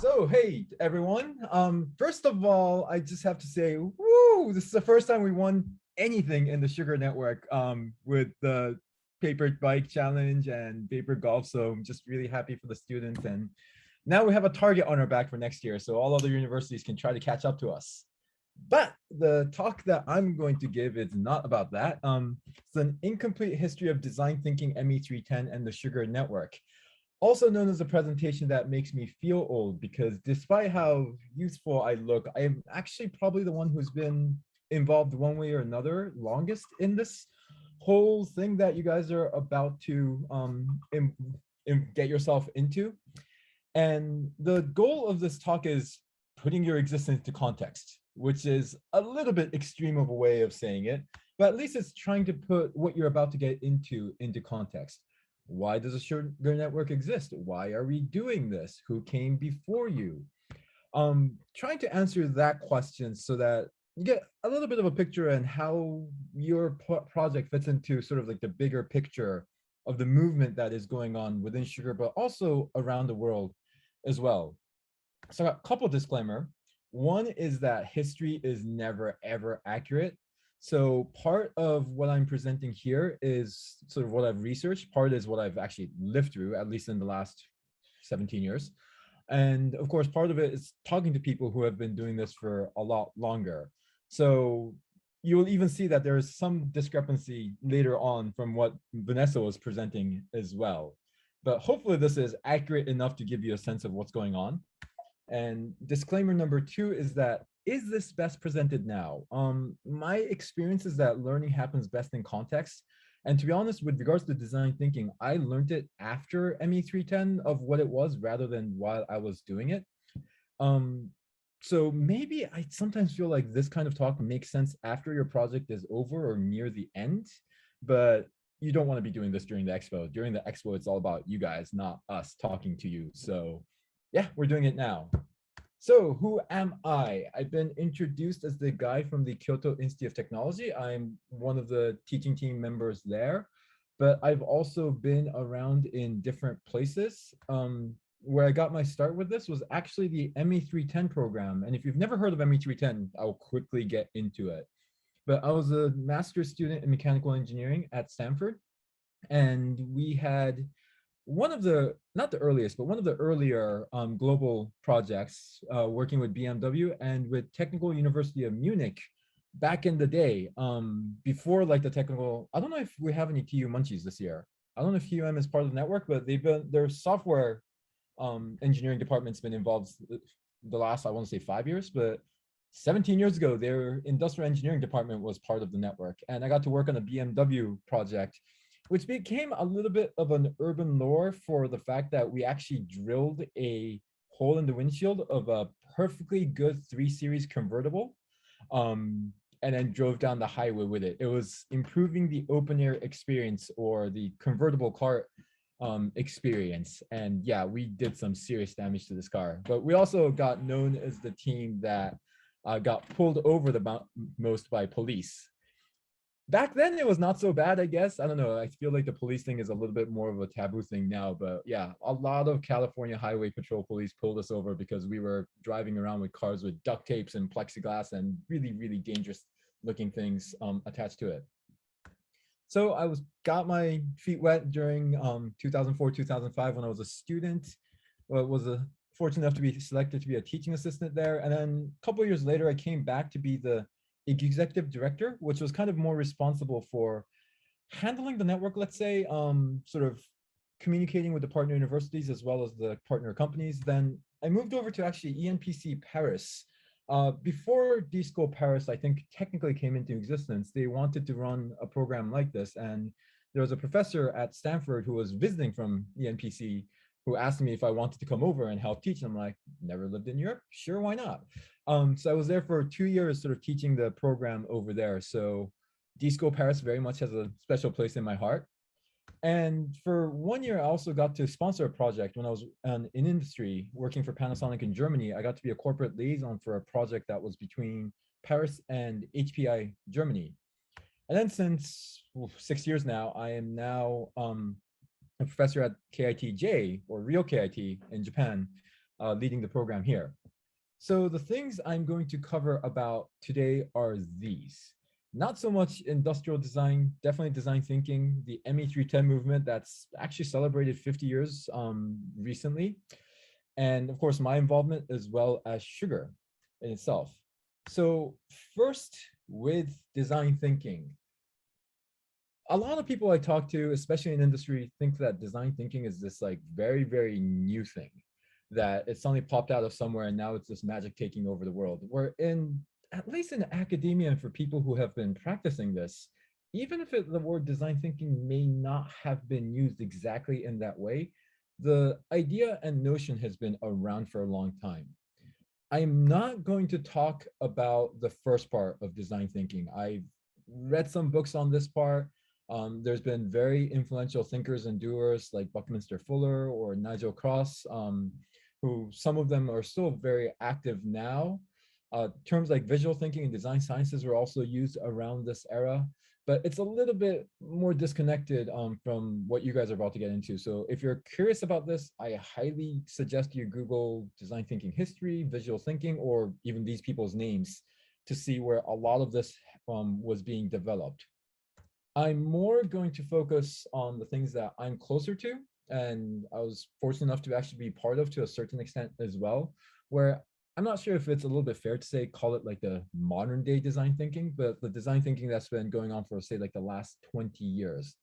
Hey everyone. First of all, I just have to say, woo, this is the first time we won anything in the Sugar Network with the paper bike challenge and paper golf. So I'm just really happy for the students. And now we have a target on our back for next year. So all other universities can try to catch up to us. But the talk that I'm going to give is not about that. It's an incomplete history of design thinking ME310 and the Sugar Network, also known as a presentation that makes me feel old, because despite how youthful I look, I am actually probably the one who's been involved one way or another longest in this whole thing that you guys are about to get yourself into. And the goal of this talk is putting your existence into context, which is a little bit extreme of a way of saying it, but at least it's trying to put what you're about to get into context. Why does a sugar network exist? Why are we doing this? Who came before you? Trying to answer that question so that you get a little bit of a picture on how your project fits into sort of like the bigger picture of the movement that is going on within sugar, but also around the world as well. So a couple disclaimer. One is that history is never ever accurate. So part of what I'm presenting here is sort of what I've researched. Part is what I've actually lived through, at least in the last 17 years. And of course, part of it is talking to people who have been doing this for a lot longer. So you will even see that there is some discrepancy later on from what Vanessa was presenting as well. But hopefully this is accurate enough to give you a sense of what's going on. And disclaimer number two is that, is this best presented now? My experience is that learning happens best in context. And to be honest, with regards to design thinking, I learned it after ME310 of what it was rather than while I was doing it. So maybe I sometimes feel like this kind of talk makes sense after your project is over or near the end, but you don't want to be doing this during the expo. During the expo, it's all about you guys, not us talking to you. So yeah, we're doing it now. So who am I? I've been introduced as the guy from the Kyoto Institute of Technology. I'm one of the teaching team members there, but I've also been around in different places. Where I got my start with this was actually the ME310 program. And if you've never heard of ME310, I'll quickly get into it. But I was a master's student in mechanical engineering at Stanford. And we had one of the, not the earliest, but one of the earlier global projects working with BMW and with Technical University of Munich back in the day, before like the technical, I don't know if we have any TU Munchies this year. I don't know if TUM is part of the network, but they've been, their software engineering department's been involved the last, I want to say 5 years, but 17 years ago, their industrial engineering department was part of the network. And I got to work on a BMW project, which became a little bit of an urban lore for the fact that we actually drilled a hole in the windshield of a perfectly good 3 Series convertible, and then drove down the highway with it. It was improving the open air experience, or the convertible car experience. And yeah, we did some serious damage to this car. But we also got known as the team that got pulled over the most by police. Back then it was not so bad, I guess. I don't know. I feel like the police thing is a little bit more of a taboo thing now, but yeah, a lot of California Highway Patrol police pulled us over because we were driving around with cars with duct tapes and plexiglass and really, really dangerous looking things attached to it. So I got my feet wet during 2004, 2005 when I was a student. Was fortunate enough to be selected to be a teaching assistant there. And then a couple of years later, I came back to be the executive director, which was kind of more responsible for handling the network, let's say, sort of communicating with the partner universities as well as the partner companies. Then I moved over to actually ENPC Paris. Before D-School Paris, I think, technically came into existence, they wanted to run a program like this. And there was a professor at Stanford who was visiting from ENPC who asked me if I wanted to come over and help teach. And I'm like, never lived in Europe, sure, why not? So I was there for 2 years sort of teaching the program over there. So D-School Paris very much has a special place in my heart. And for 1 year, I also got to sponsor a project when I was in industry working for Panasonic in Germany. I got to be a corporate liaison for a project that was between Paris and HPI Germany. And then since 6 years now, I am now a professor at KITJ, or real KIT in Japan, leading the program here. So the things I'm going to cover about today are these. Not so much industrial design, definitely design thinking, the ME310 movement that's actually celebrated 50 years recently, and of course my involvement as well as sugar in itself. So first, with design thinking, a lot of people I talk to, especially in industry, think that design thinking is this like very, very new thing, that it suddenly popped out of somewhere and now it's this magic taking over the world. Where in, at least in academia and for people who have been practicing this, even if the word design thinking may not have been used exactly in that way, the idea and notion has been around for a long time. I'm not going to talk about the first part of design thinking. I've read some books on this part. There's been very influential thinkers and doers like Buckminster Fuller or Nigel Cross, who some of them are still very active now. Terms like visual thinking and design sciences were also used around this era, but it's a little bit more disconnected from what you guys are about to get into. So if you're curious about this, I highly suggest you Google design thinking history, visual thinking, or even these people's names to see where a lot of this was being developed. I'm more going to focus on the things that I'm closer to, and I was fortunate enough to actually be part of to a certain extent as well, where I'm not sure if it's a little bit fair to say, call it like the modern day design thinking, but the design thinking that's been going on for, say, like the last 20 years.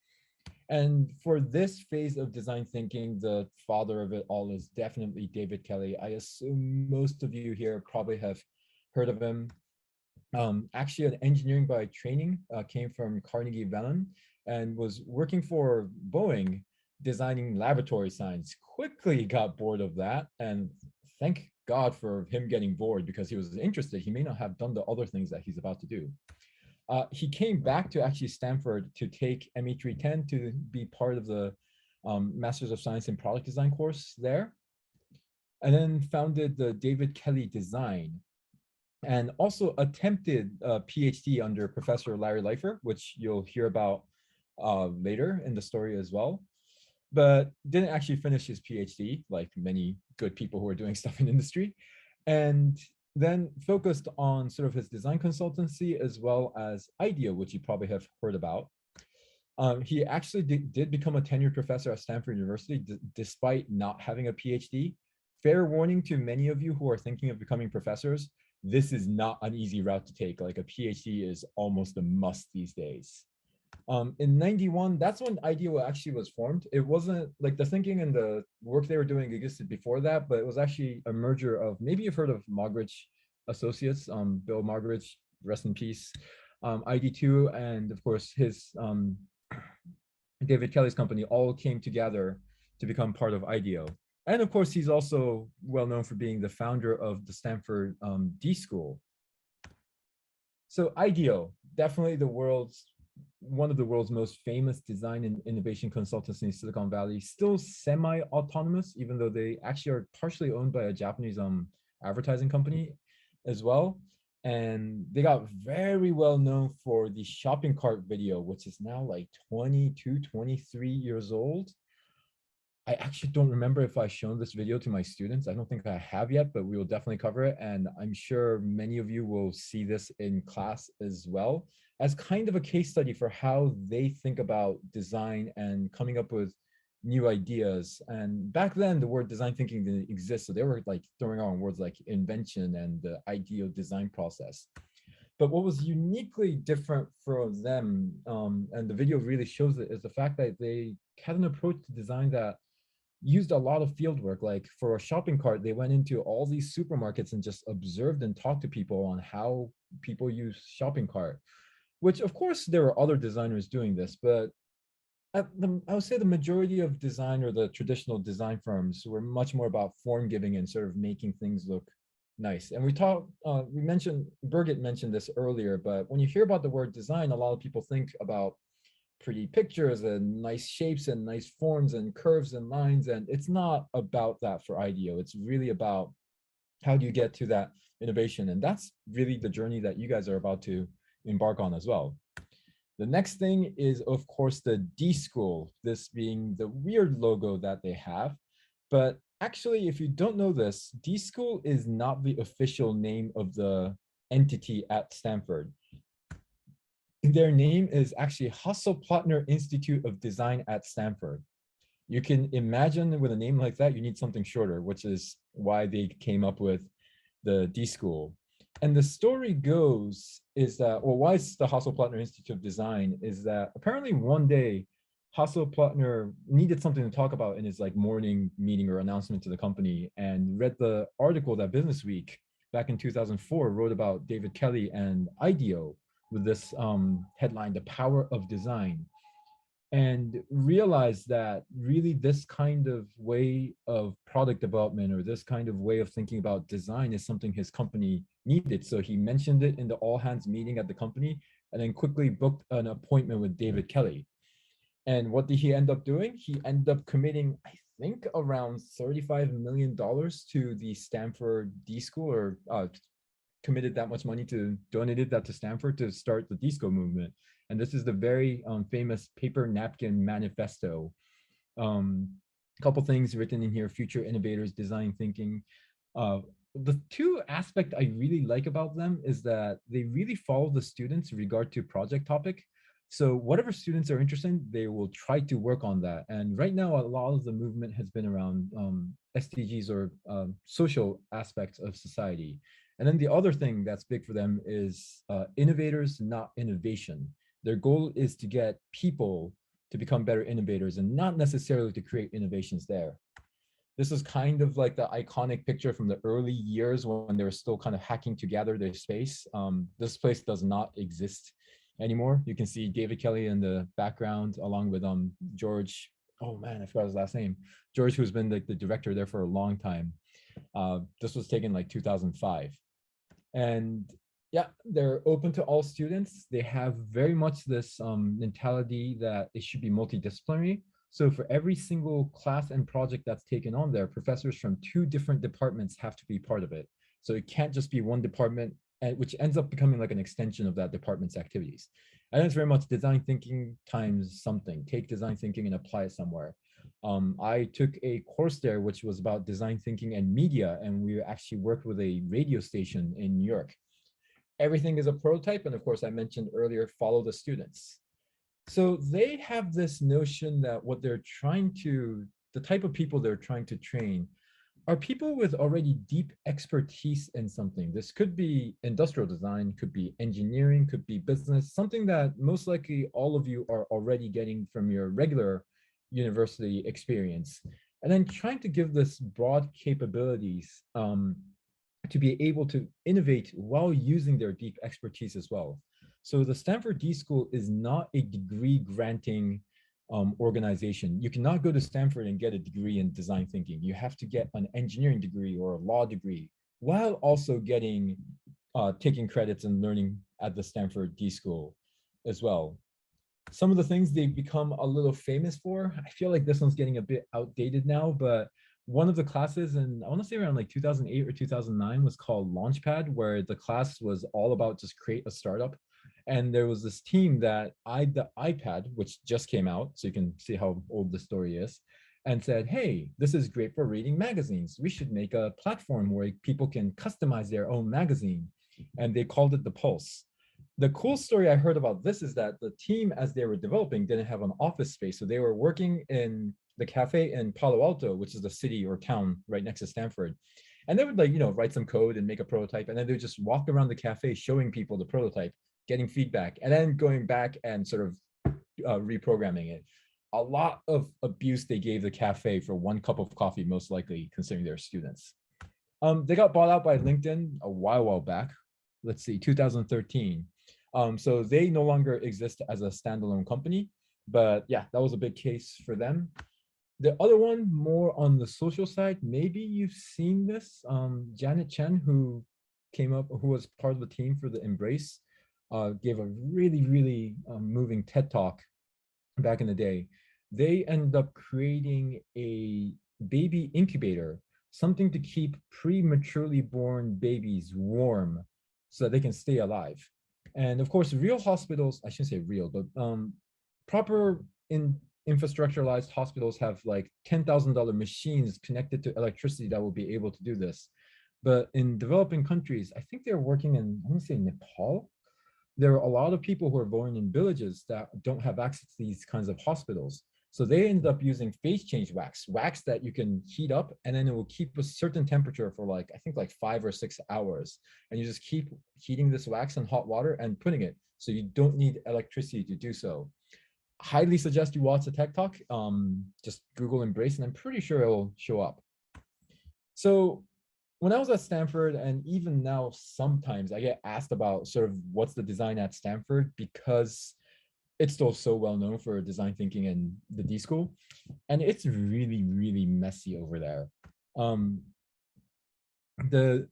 And for this phase of design thinking, the father of it all is definitely David Kelly. I assume most of you here probably have heard of him. Actually, an engineering by training, came from Carnegie Mellon and was working for Boeing designing laboratory science. Quickly got bored of that, and thank God for him getting bored, because he was interested. He may not have done the other things that he's about to do. He came back to actually Stanford to take ME310 to be part of the Masters of Science in Product Design course there, and then founded the David Kelly Design, and also attempted a PhD under Professor Larry Leifer, which you'll hear about later in the story as well, but didn't actually finish his PhD, like many good people who are doing stuff in industry, and then focused on sort of his design consultancy as well as IDEO, which you probably have heard about. He actually did become a tenured professor at Stanford University, despite not having a PhD. Fair warning to many of you who are thinking of becoming professors, this is not an easy route to take. Like a PhD is almost a must these days. In 91, that's when IDEO actually was formed. It wasn't like the thinking and the work they were doing existed before that, but it was actually a merger of, maybe you've heard of Mogridge Associates, Bill Mogridge, rest in peace, ID2, and of course his David Kelly's company all came together to become part of IDEO. And of course, he's also well known for being the founder of the Stanford D School. So IDEO, definitely one of the world's most famous design and innovation consultancies in Silicon Valley, still semi-autonomous, even though they actually are partially owned by a Japanese advertising company as well. And they got very well known for the shopping cart video, which is now like 22, 23 years old. I actually don't remember if I've shown this video to my students. I don't think I have yet, but we will definitely cover it. And I'm sure many of you will see this in class as well, as kind of a case study for how they think about design and coming up with new ideas. And back then, the word design thinking didn't exist. So they were like throwing on words like invention and the ideal design process. But what was uniquely different for them, and the video really shows it, is the fact that they had an approach to design that used a lot of field work. Like for a shopping cart, they went into all these supermarkets and just observed and talked to people on how people use shopping cart, which of course there were other designers doing this, but I would say the majority of design, or the traditional design firms, were much more about form giving and sort of making things look nice. And we mentioned, Birgit mentioned this earlier, but when you hear about the word design, a lot of people think about pretty pictures and nice shapes and nice forms and curves and lines. And it's not about that for IDEO. It's really about how do you get to that innovation. And that's really the journey that you guys are about to embark on as well. The next thing is, of course, the D School, this being the weird logo that they have. But Actually, if you don't know this, D School is not the official name of the entity at Stanford. Their name is actually Hasso-Plattner Institute of Design at Stanford. You can imagine with a name like that, you need something shorter, which is why they came up with the D School. And the story goes is that, well, why is the Hasso-Plattner Institute of Design is that apparently one day Hasso-Plattner needed something to talk about in his like morning meeting or announcement to the company and read the article that Business Week back in 2004 wrote about David Kelly and IDEO with this headline, The Power of Design, and realize that really this kind of way of product development or this kind of way of thinking about design is something his company needed. So he mentioned it in the all hands meeting at the company and then quickly booked an appointment with David Kelly. And what did he end up doing? He ended up committing, I think, around $35 million to the Stanford D School, or committed that much money to donated that to Stanford to start the disco movement. And this is the very famous paper napkin manifesto. A couple things written in here: future innovators, design thinking. The two aspects I really like about them is that they really follow the students in regard to project topic. So whatever students are interested in, they will try to work on that. And right now, a lot of the movement has been around SDGs or social aspects of society. And then the other thing that's big for them is innovators, not innovation. Their goal is to get people to become better innovators and not necessarily to create innovations there. This is kind of like the iconic picture from the early years when they were still kind of hacking together their space. This place does not exist anymore. You can see David Kelly in the background along with George. Oh man, I forgot his last name. George, who's been like the director there for a long time. This was taken like 2005. And yeah, they're open to all students. They have very much this mentality that it should be multidisciplinary. So for every single class and project that's taken on there, professors from 2 different departments have to be part of it. So it can't just be one department, which ends up becoming like an extension of that department's activities. And it's very much design thinking times something. Take design thinking and apply it somewhere. I took a course there, which was about design thinking and media, and we actually worked with a radio station in New York. Everything is a prototype, and of course, I mentioned earlier, follow the students. So they have this notion that what they're trying to, the type of people they're trying to train are people with already deep expertise in something. This could be industrial design, could be engineering, could be business, something that most likely all of you are already getting from your regular university experience. And then trying to give this broad capabilities to be able to innovate while using their deep expertise as well. So the Stanford D School is not a degree granting organization. You cannot go to Stanford and get a degree in design thinking. You have to get an engineering degree or a law degree while also getting taking credits and learning at the Stanford D School as well. Some of the things they've become a little famous for, I feel like this one's getting a bit outdated now, but one of the classes, and I want to say around like 2008 or 2009, was called Launchpad, where the class was all about just create a startup. And there was this team that eyed the iPad, which just came out, so you can see how old the story is, and said, hey, this is great for reading magazines. We should make a platform where people can customize their own magazine. And they called it The Pulse. The cool story I heard about this is that the team, as they were developing, didn't have an office space. So they were working in the cafe in Palo Alto, which is the city or town right next to Stanford. And they would like, write some code and make a prototype. And then they would just walk around the cafe showing people the prototype, getting feedback, and then going back and sort of reprogramming it. A lot of abuse they gave the cafe for 1 cup of coffee, most likely, considering they're students. They got bought out by LinkedIn a while back. Let's see, 2013. So they no longer exist as a standalone company, but yeah, that was a big case for them. The other one, more on the social side, maybe you've seen this. Janet Chen, who came up, who was part of the team for the Embrace, gave a really, really moving TED Talk back in the day. They ended up creating a baby incubator, something to keep prematurely born babies warm so that they can stay alive. And of course, real hospitals, I shouldn't say real, but proper in infrastructuralized hospitals have like $10,000 machines connected to electricity that will be able to do this. But in developing countries, I think they're working in, I want to say Nepal. There are a lot of people who are born in villages that don't have access to these kinds of hospitals. So they end up using phase change wax that you can heat up, and then it will keep a certain temperature for like, I think like 5 or 6 hours. And you just keep heating this wax in hot water and putting it. So you don't need electricity to do so. Highly suggest you watch the tech talk. Just Google Embrace, and I'm pretty sure it will show up. So when I was at Stanford, and even now, sometimes I get asked about sort of what's the design at Stanford, because it's still so well known for design thinking in the D school. And it's really, really messy over there. The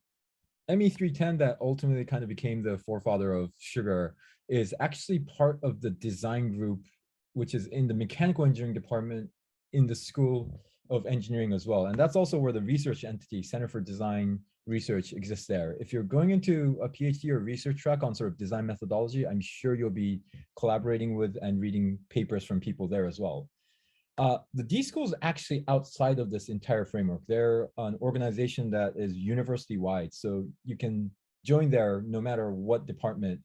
ME310 that ultimately kind of became the forefather of sugar is actually part of the design group, which is in the mechanical engineering department in the School of Engineering as well. And that's also where the research entity, Center for Design Research, exists there. If you're going into a PhD or research track on sort of design methodology, I'm sure you'll be collaborating with and reading papers from people there as well. The D School is actually outside of this entire framework. They're an organization that is university-wide, so you can join there no matter what department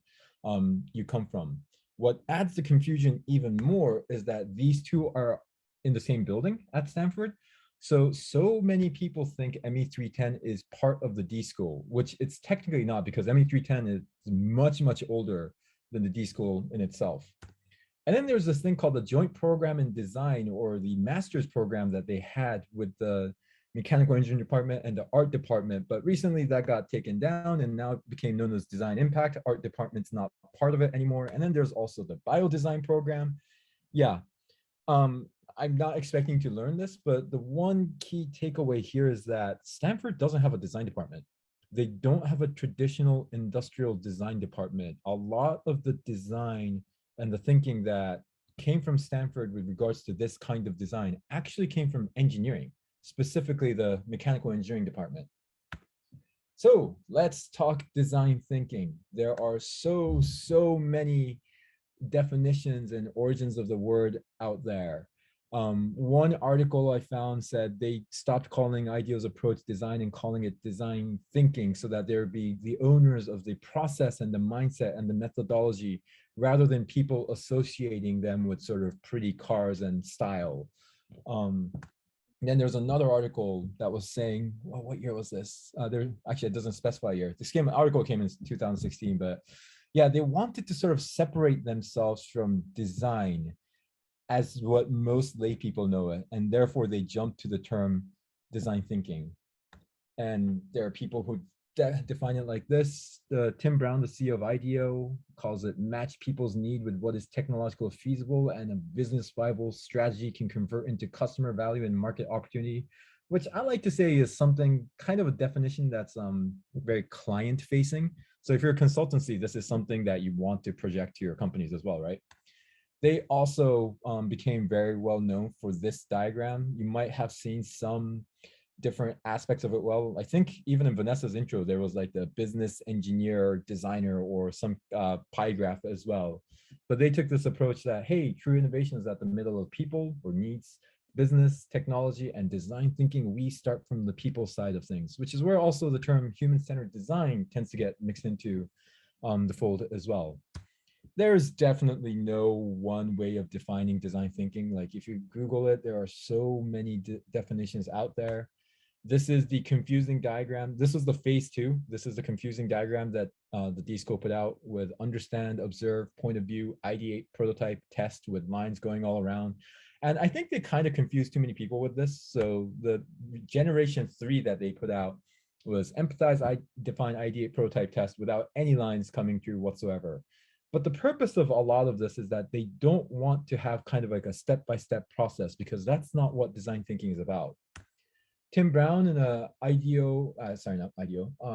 you come from. What adds the confusion even more is that these two are in the same building at Stanford. So many people think ME310 is part of the D School, which it's technically not, because ME310 is much, much older than the D School in itself. And then there's this thing called the Joint Program in Design, or the master's program that they had with the Mechanical Engineering Department and the Art Department. But recently that got taken down and now it became known as Design Impact. Art Department's not part of it anymore. And then there's also the Biodesign program. Yeah, I'm not expecting to learn this, but the one key takeaway here is that Stanford doesn't have a design department. They don't have a traditional industrial design department. A lot of the design and the thinking that came from Stanford with regards to this kind of design actually came from engineering, specifically the mechanical engineering department. So let's talk design thinking. There are so many definitions and origins of the word out there. One article I found said they stopped calling ideals approach design and calling it design thinking, so that there would be the owners of the process and the mindset and the methodology, rather than people associating them with sort of pretty cars and style. Then there's another article that was saying, well, what year was this? There actually, it doesn't specify a year. This article came in 2016, but yeah, they wanted to sort of separate themselves from design as what most lay people know it, and therefore they jumped to the term design thinking. And there are people who define it like this. Tim Brown, the CEO of IDEO, calls it match people's need with what is technologically feasible and a business viable strategy can convert into customer value and market opportunity, which I like to say is something kind of a definition that's very client facing. So if you're a consultancy, this is something that you want to project to your companies as well, right? They also became very well known for this diagram. You might have seen some different aspects of it. Well, I think even in Vanessa's intro, there was like the business engineer, designer, or some pie graph as well. But they took this approach that, hey, true innovation is at the middle of people or needs, business, technology, and design thinking. We start from the people side of things, which is where also the term human-centered design tends to get mixed into the fold as well. There's definitely no one way of defining design thinking. Like if you Google it, there are so many definitions out there. This is the confusing diagram. This is the phase 2. This is the confusing diagram that the D School put out with understand, observe, point of view, ideate, prototype, test, with lines going all around. And I think they kind of confused too many people with this. So the generation 3 that they put out was empathize, define, ideate, prototype, test without any lines coming through whatsoever. But the purpose of a lot of this is that they don't want to have kind of like a step-by-step process, because that's not what design thinking is about. Tim Brown in a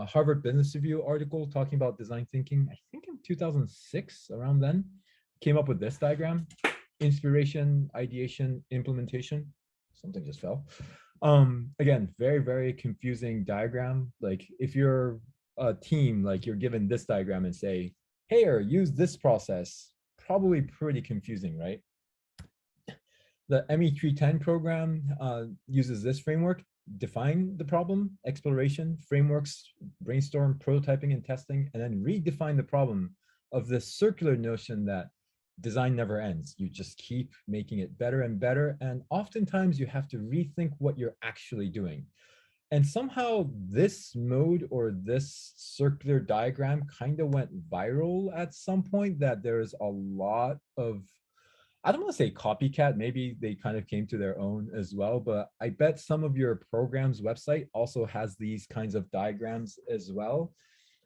Harvard Business Review article talking about design thinking, I think in 2006, around then, came up with this diagram: inspiration, ideation, implementation. Something just fell. Again, very confusing diagram. Like if you're a team, like you're given this diagram and say, hey, or use this process, probably pretty confusing, right? The ME310 program uses this framework: define the problem, exploration, frameworks, brainstorm, prototyping, and testing, and then redefine the problem of this circular notion that design never ends. You just keep making it better and better, and oftentimes you have to rethink what you're actually doing. And somehow this mode or this circular diagram kind of went viral at some point, that there's a lot of, I don't want to say copycat, maybe they kind of came to their own as well, but I bet some of your program's website also has these kinds of diagrams as well.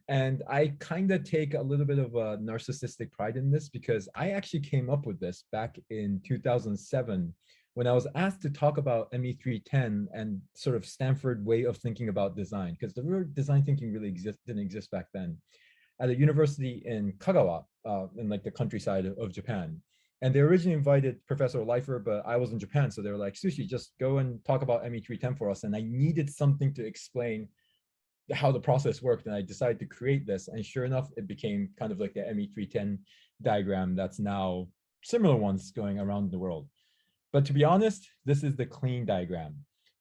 And I kind of take a little bit of a narcissistic pride in this, because I actually came up with this back in 2007 when I was asked to talk about ME310 and sort of Stanford way of thinking about design, because the word design thinking really didn't exist back then, at a university in Kagawa, in like the countryside of Japan. And they originally invited Professor Leifer, but I was in Japan. So they were like, Sushi, just go and talk about ME310 for us. And I needed something to explain how the process worked. And I decided to create this. And sure enough, it became kind of like the ME310 diagram that's now similar ones going around the world. But to be honest, this is the clean diagram,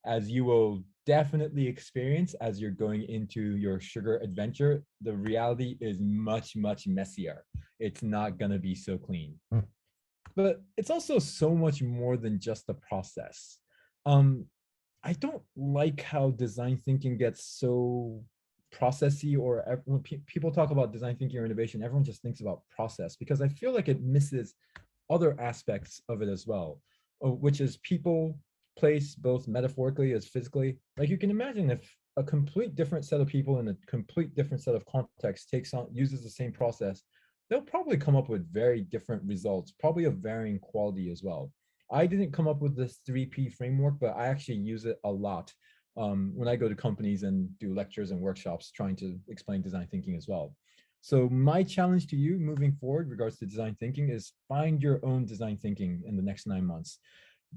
as you will definitely experience as you're going into your sugar adventure. The reality is much, much messier. It's not going to be so clean. But it's also so much more than just the process. I don't like how design thinking gets so processy, or when people talk about design thinking or innovation, everyone just thinks about process, because I feel like it misses other aspects of it as well, which is people, place, both metaphorically as physically. Like you can imagine if a complete different set of people in a complete different set of context uses the same process, they'll probably come up with very different results, probably of varying quality as well. I didn't come up with this 3P framework, but I actually use it a lot when I go to companies and do lectures and workshops trying to explain design thinking as well. So my challenge to you moving forward regards to design thinking is find your own design thinking in the next 9 months.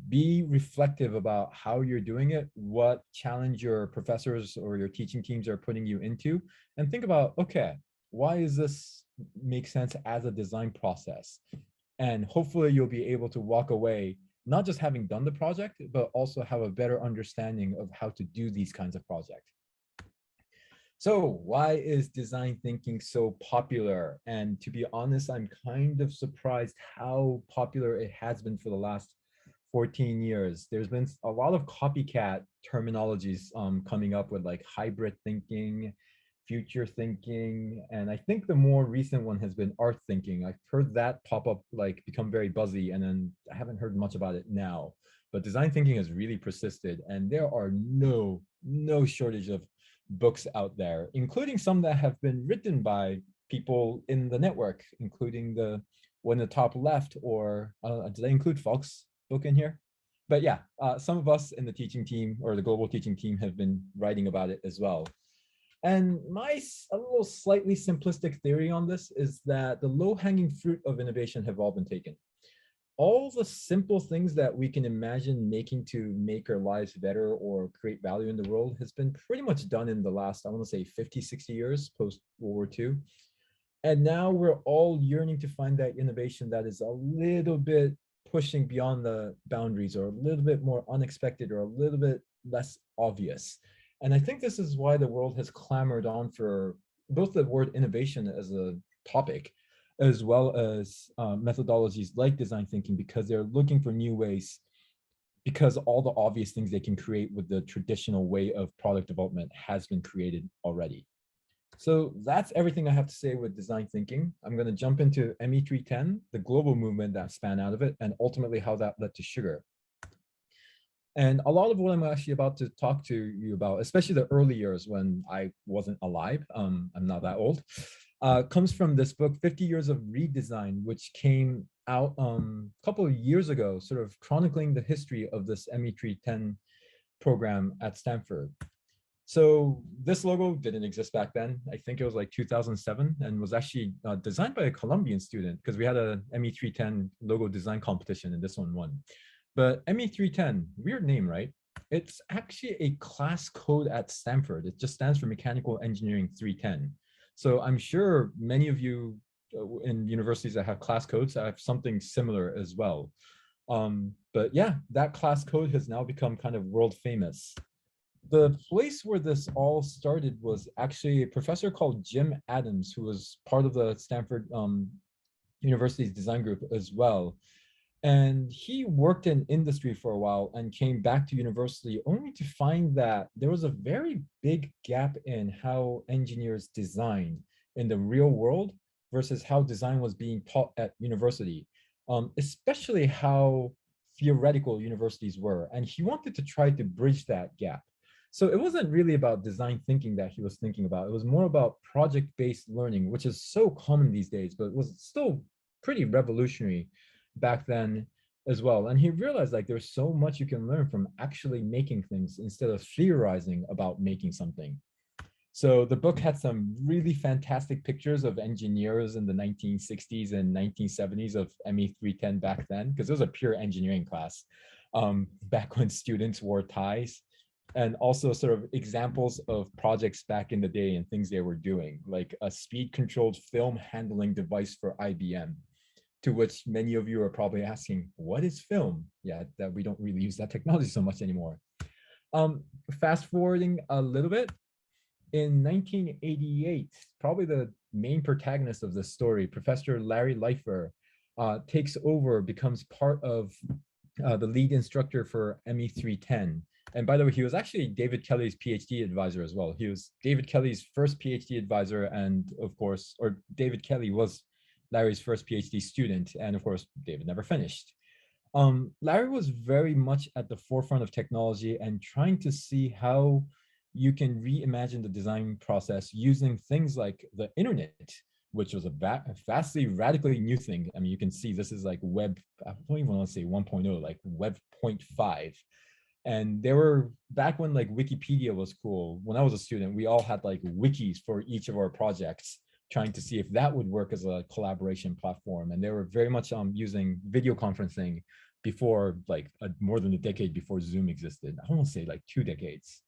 Be reflective about how you're doing it, what challenge your professors or your teaching teams are putting you into, and think about, okay, why is this make sense as a design process? And hopefully you'll be able to walk away not just having done the project, but also have a better understanding of how to do these kinds of projects. So why is design thinking so popular? And to be honest, I'm kind of surprised how popular it has been for the last 14 years. There's been a lot of copycat terminologies coming up with like hybrid thinking, future thinking, and I think the more recent one has been art thinking. I've heard that pop up, like become very buzzy, and then I haven't heard much about it now. But design thinking has really persisted, and there are no shortage of books out there, including some that have been written by people in the network, including the one in the top left, or did I include Falk's book in here? But yeah, some of us in the teaching team or the global teaching team have been writing about it as well. And my a little slightly simplistic theory on this is that the low-hanging fruit of innovation have all been taken. All the simple things that we can imagine making to make our lives better or create value in the world has been pretty much done in the last, I want to say 50, 60 years post World War II. And now we're all yearning to find that innovation that is a little bit pushing beyond the boundaries, or a little bit more unexpected, or a little bit less obvious. And I think this is why the world has clamored on for both the word innovation as a topic, as well as methodologies like design thinking, because they're looking for new ways, because all the obvious things they can create with the traditional way of product development has been created already. So that's everything I have to say with design thinking. I'm going to jump into ME310, the global movement that span out of it, and ultimately how that led to sugar. And a lot of what I'm actually about to talk to you about, especially the early years when I wasn't alive, I'm not that old, comes from this book, 50 Years of Redesign, which came out a couple of years ago, sort of chronicling the history of this ME310 program at Stanford. So this logo didn't exist back then. I think it was like 2007, and was actually designed by a Colombian student, because we had a ME310 logo design competition and this one won. But ME310, weird name, right? It's actually a class code at Stanford. It just stands for Mechanical Engineering 310. So I'm sure many of you in universities that have class codes have something similar as well. But yeah, that class code has now become kind of world famous. The place where this all started was actually a professor called Jim Adams, who was part of the Stanford University's design group as well. And he worked in industry for a while and came back to university only to find that there was a very big gap in how engineers designed in the real world versus how design was being taught at university, especially how theoretical universities were. And he wanted to try to bridge that gap. So it wasn't really about design thinking that he was thinking about. It was more about project-based learning, which is so common these days, but it was still pretty revolutionary back then as well. And he realized like there's so much you can learn from actually making things instead of theorizing about making something. So the book had some really fantastic pictures of engineers in the 1960s and 1970s of ME310 back then, because it was a pure engineering class back when students wore ties, and also sort of examples of projects back in the day and things they were doing, like a speed controlled film handling device for IBM, to which many of you are probably asking, what is film? Yeah, that we don't really use that technology so much anymore. Fast forwarding a little bit, in 1988, probably the main protagonist of this story, Professor Larry Leifer, takes over, becomes part of the lead instructor for ME310. And by the way, he was actually David Kelly's PhD advisor as well. He was David Kelly's first PhD advisor, and of course, or David Kelly was Larry's first PhD student, and of course, David never finished. Larry was very much at the forefront of technology and trying to see how you can reimagine the design process using things like the internet, which was a vastly radically new thing. I mean, you can see this is like web, I don't even want to say 1.0, like web 0.5. And there were, back when like Wikipedia was cool, when I was a student, we all had like wikis for each of our projects, trying to see if that would work as a collaboration platform. And they were very much using video conferencing before, like more than a decade before Zoom existed. I want to say like 2 decades.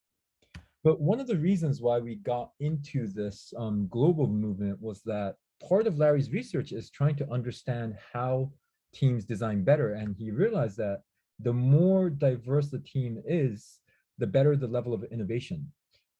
But one of the reasons why we got into this global movement was that part of Larry's research is trying to understand how teams design better. And he realized that the more diverse the team is, the better the level of innovation.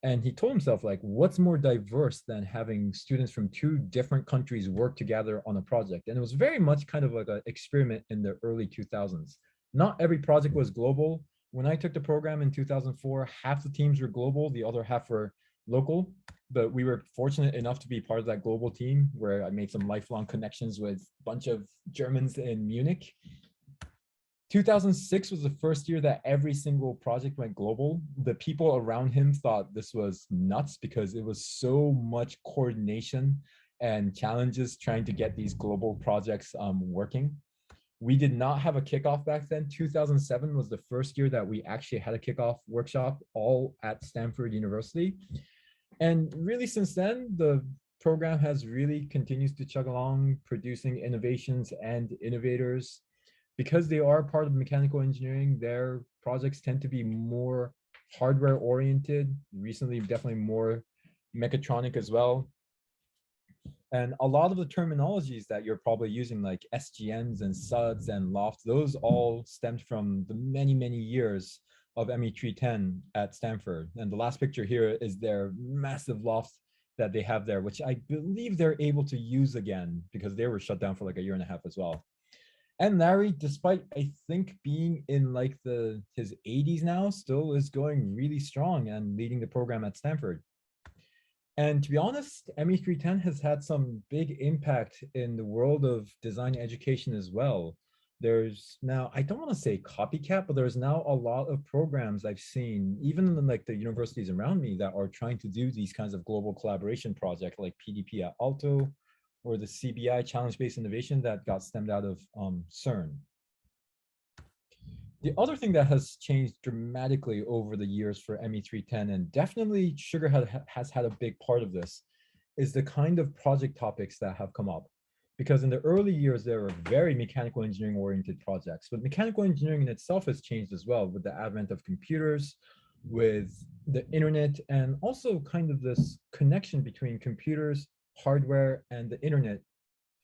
And he told himself, like, what's more diverse than having students from 2 different countries work together on a project? And it was very much kind of like an experiment in the early 2000s. Not every project was global. When I took the program in 2004, half the teams were global, the other half were local. But we were fortunate enough to be part of that global team, where I made some lifelong connections with a bunch of Germans in Munich. 2006 was the first year that every single project went global. The people around him thought this was nuts because it was so much coordination and challenges trying to get these global projects working. We did not have a kickoff back then. 2007 was the first year that we actually had a kickoff workshop, all at Stanford University. And really since then, the program has really continues to chug along, producing innovations and innovators. Because they are part of mechanical engineering, their projects tend to be more hardware oriented, recently definitely more mechatronic as well. And a lot of the terminologies that you're probably using, like SGNs and SUDs and loft, those all stemmed from the many, many years of ME310 at Stanford. And the last picture here is their massive loft that they have there, which I believe they're able to use again because they were shut down for like a year and a half as well. And Larry, despite I think being in like his 80s now, still is going really strong and leading the program at Stanford. And to be honest, ME310 has had some big impact in the world of design education as well. There's now, I don't want to say copycat, but there's now a lot of programs I've seen, even in like the universities around me, that are trying to do these kinds of global collaboration projects like PDP at Alto, or the CBI challenge-based innovation that got stemmed out of CERN. The other thing that has changed dramatically over the years for ME310, and definitely Sugar has had a big part of this, is the kind of project topics that have come up. Because in the early years, there were very mechanical engineering oriented projects, but mechanical engineering in itself has changed as well with the advent of computers, with the internet, and also kind of this connection between computers, hardware, and the internet,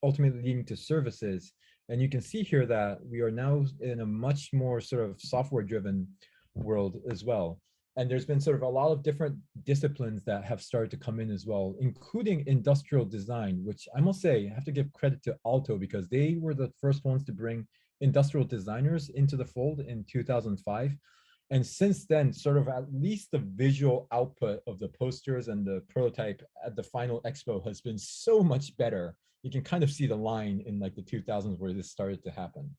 ultimately leading to services And you can see here that we are now in a much more sort of software driven world as well. And there's been sort of a lot of different disciplines that have started to come in as well, including industrial design, which I must say, I have to give credit to Alto because they were the first ones to bring industrial designers into the fold in 2005. And since then, sort of at least the visual output of the posters and the prototype at the final expo has been so much better. You can kind of see the line in like the 2000s where this started to happen.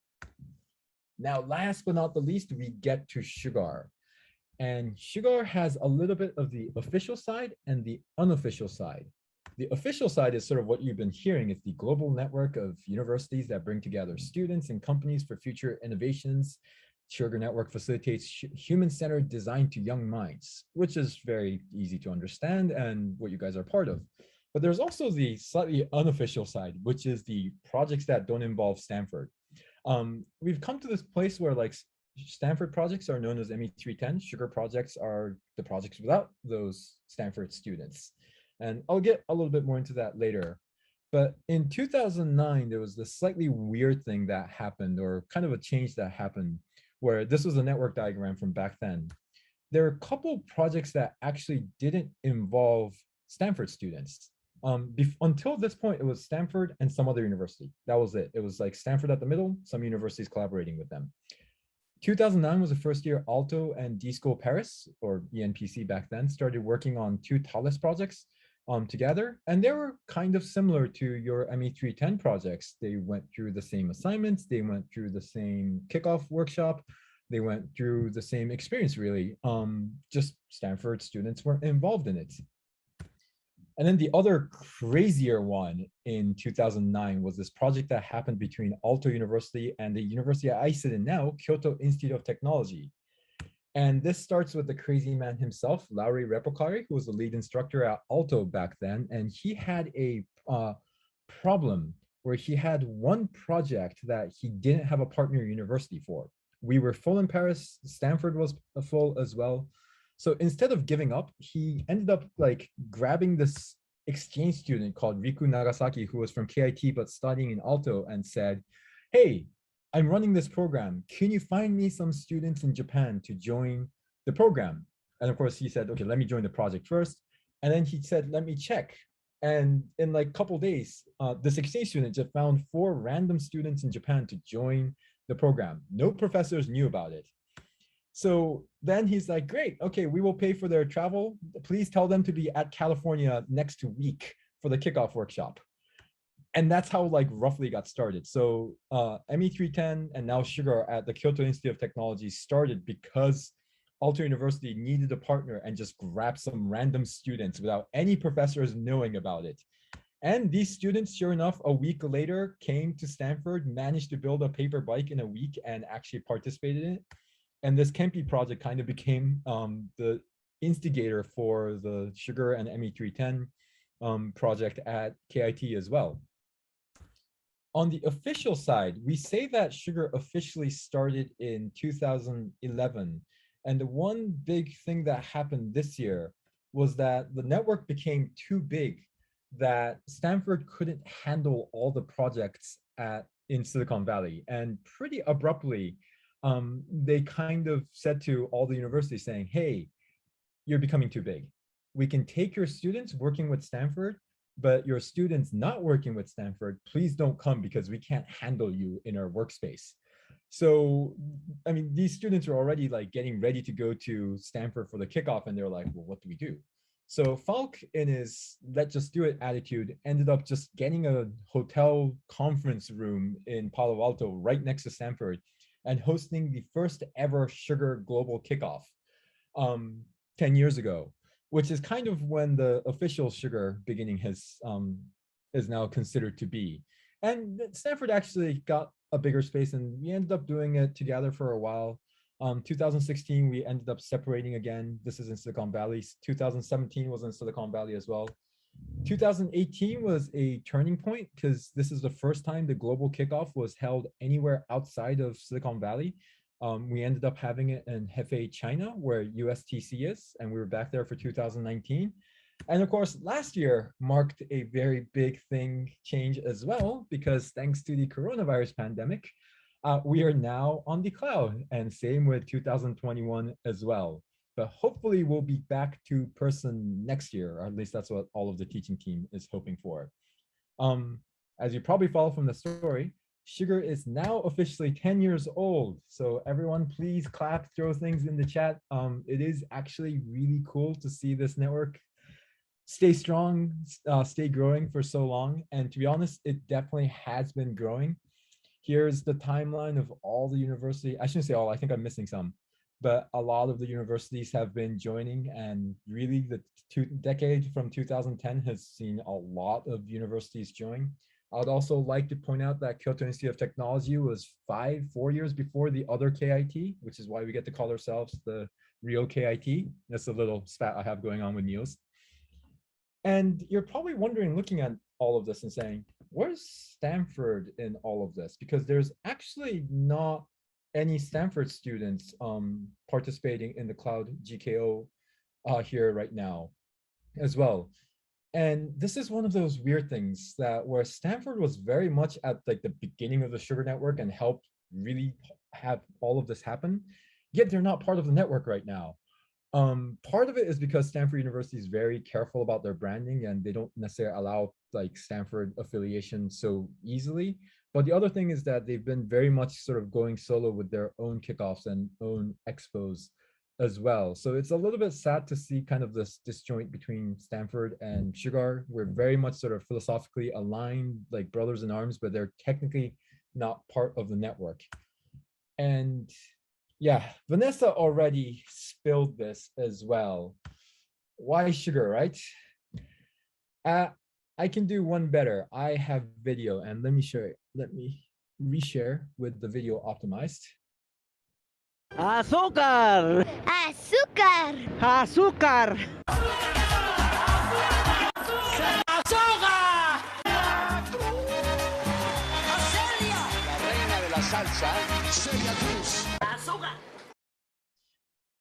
Now, last but not the least, we get to Sugar. And Sugar has a little bit of the official side and the unofficial side. The official side is sort of what you've been hearing. It's the global network of universities that bring together students and companies for future innovations. Sugar Network facilitates human-centered design to young minds, which is very easy to understand and what you guys are part of. But there's also the slightly unofficial side, which is the projects that don't involve Stanford. We've come to this place where like Stanford projects are known as ME310. Sugar projects are the projects without those Stanford students. And I'll get a little bit more into that later. But in 2009, there was this slightly weird thing that happened, or kind of a change that happened, where this was a network diagram from back then. There are a couple projects that actually didn't involve Stanford students. Until this point, it was Stanford and some other university. That was it. It was like Stanford at the middle, some universities collaborating with them. 2009 was the first year Alto and D-School Paris, or ENPC back then, started working on two Thales projects together. And they were kind of similar to your ME310 projects. They went through the same assignments. They went through the same kickoff workshop. They went through the same experience, really. Just Stanford students weren't involved in it. And then the other crazier one in 2009 was this project that happened between Alto University and the university I sit in now, Kyoto Institute of Technology. And this starts with the crazy man himself, Lauri Repokari, who was the lead instructor at Alto back then. And he had a problem where he had one project that he didn't have a partner university for. We were full in Paris, Stanford was full as well. So instead of giving up, he ended up like grabbing this exchange student called Riku Nagasaki, who was from KIT but studying in Alto, and said, hey, I'm running this program. Can you find me some students in Japan to join the program? And of course he said, okay, let me join the project first. And then he said, let me check. And in like a couple days, this exchange student just found 4 random students in Japan to join the program. No professors knew about it. So then he's like, great, okay, we will pay for their travel. Please tell them to be at California next week for the kickoff workshop. And that's how like roughly got started. So ME310 and now Sugar at the Kyoto Institute of Technology started because Alto University needed a partner and just grabbed some random students without any professors knowing about it. And these students, sure enough, a week later came to Stanford, managed to build a paper bike in a week and actually participated in it. And this Kempi project kind of became the instigator for the Sugar and ME310 project at KIT as well. On the official side, we say that Sugar officially started in 2011. And the one big thing that happened this year was that the network became too big that Stanford couldn't handle all the projects in Silicon Valley. And pretty abruptly, they kind of said to all the universities saying, hey, you're becoming too big. We can take your students working with Stanford, but your students not working with Stanford, please don't come because we can't handle you in our workspace. So, I mean, these students are already like getting ready to go to Stanford for the kickoff and they're like, well, what do we do? So Falk, in his let's just do it attitude, ended up just getting a hotel conference room in Palo Alto right next to Stanford and hosting the first ever Sugar Global Kickoff 10 years ago, which is kind of when the official Sugar beginning is now considered to be. And Stanford actually got a bigger space and we ended up doing it together for a while. 2016, we ended up separating again. This is in Silicon Valley. 2017 was in Silicon Valley as well. 2018 was a turning point because this is the first time the global kickoff was held anywhere outside of Silicon Valley. We ended up having it in Hefei, China, where USTC is, and we were back there for 2019. And of course, last year marked a very big thing change as well, because thanks to the coronavirus pandemic, we are now on the cloud, and same with 2021 as well. But hopefully we'll be back to person next year, or at least that's what all of the teaching team is hoping for. Um, as you probably follow from the story, Sugar is now officially 10 years old. So everyone, please clap, throw things in the chat. It is actually really cool to see this network stay strong, stay growing for so long. And to be honest, it definitely has been growing. Here's the timeline of all the university. I shouldn't say all, I think I'm missing some, but a lot of the universities have been joining, and really the decade from 2010 has seen a lot of universities join. I would also like to point out that Kyoto Institute of Technology was 4 years before the other KIT, which is why we get to call ourselves the real KIT. That's a little spat I have going on with Niels. And you're probably wondering, looking at all of this and saying, where's Stanford in all of this? Because there's actually not any Stanford students participating in the Cloud GKO here right now as well. And this is one of those weird things that where Stanford was very much at like the beginning of the Sugar Network and helped really have all of this happen, yet they're not part of the network right now. Part of it is because Stanford University is very careful about their branding, and they don't necessarily allow like Stanford affiliation so easily. But the other thing is that they've been very much sort of going solo with their own kickoffs and own expos as well. So it's a little bit sad to see kind of this disjoint between Stanford and Sugar. We're very much sort of philosophically aligned, like brothers in arms, but they're technically not part of the network. And yeah, Vanessa already spilled this as well. Why Sugar, right? I can do one better. I have video, and let me show you. Let me reshare with the video optimized. Azúcar. Azúcar. Azúcar.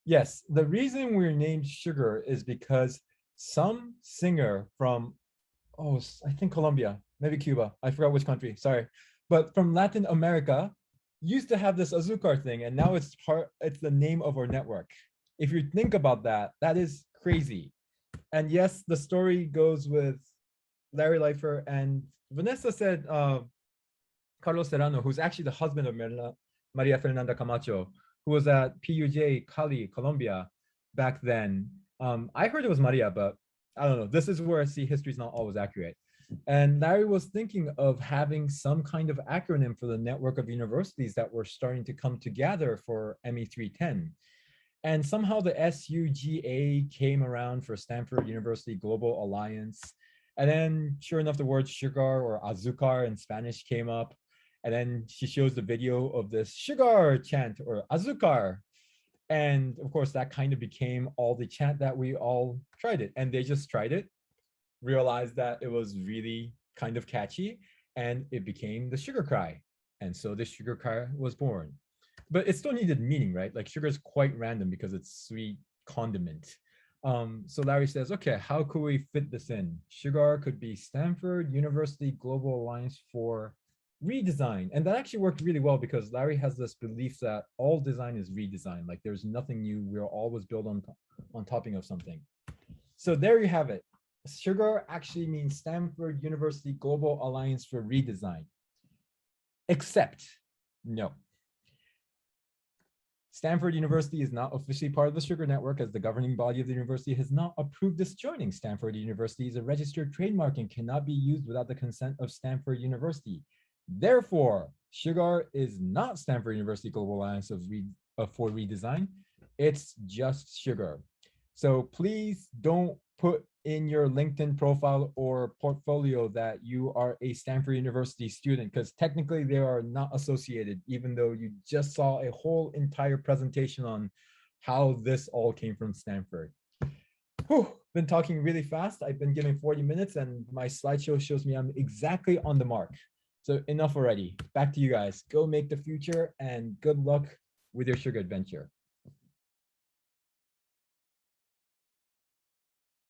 Yes, the reason we're named Sugar is because some singer from, I think Colombia, maybe Cuba, I forgot which country, sorry, but from Latin America used to have this Azúcar thing, and now it's the name of our network. If you think about that, that is crazy. And yes, the story goes with Larry Leifer, and Vanessa said Carlos Serrano, who's actually the husband of Maria Fernanda Camacho, who was at PUJ Cali, Colombia back then. I heard it was Maria, but I don't know. This is where I see history's not always accurate. And Larry was thinking of having some kind of acronym for the network of universities that were starting to come together for ME310. And somehow the SUGA came around for Stanford University Global Alliance. And then sure enough, the word sugar or azúcar in Spanish came up. And then she shows the video of this sugar chant or azúcar. And of course, that kind of became all the chant that we all tried it. And they just tried it, realized that it was really kind of catchy, and it became the sugar cry. And so the sugar cry was born. But it still needed meaning, right? Like sugar is quite random because it's sweet condiment. So Larry says, okay, how could we fit this in? Sugar could be Stanford University Global Alliance for Redesign. And that actually worked really well because Larry has this belief that all design is redesign. Like there's nothing new. We're always built on topping of something. So there you have it. Sugar actually means Stanford University Global Alliance for Redesign. Except, no. Stanford University is not officially part of the Sugar Network, as the governing body of the university has not approved this joining. Stanford University is a registered trademark and cannot be used without the consent of Stanford University. Therefore, Sugar is not Stanford University Global Alliance for Redesign. It's just Sugar. So please don't put in your LinkedIn profile or portfolio that you are a Stanford University student, because technically they are not associated, even though you just saw a whole entire presentation on how this all came from Stanford. Whew, been talking really fast. I've been giving 40 minutes and my slideshow shows me I'm exactly on the mark. So enough already. Back to you guys. Go make the future and good luck with your sugar adventure.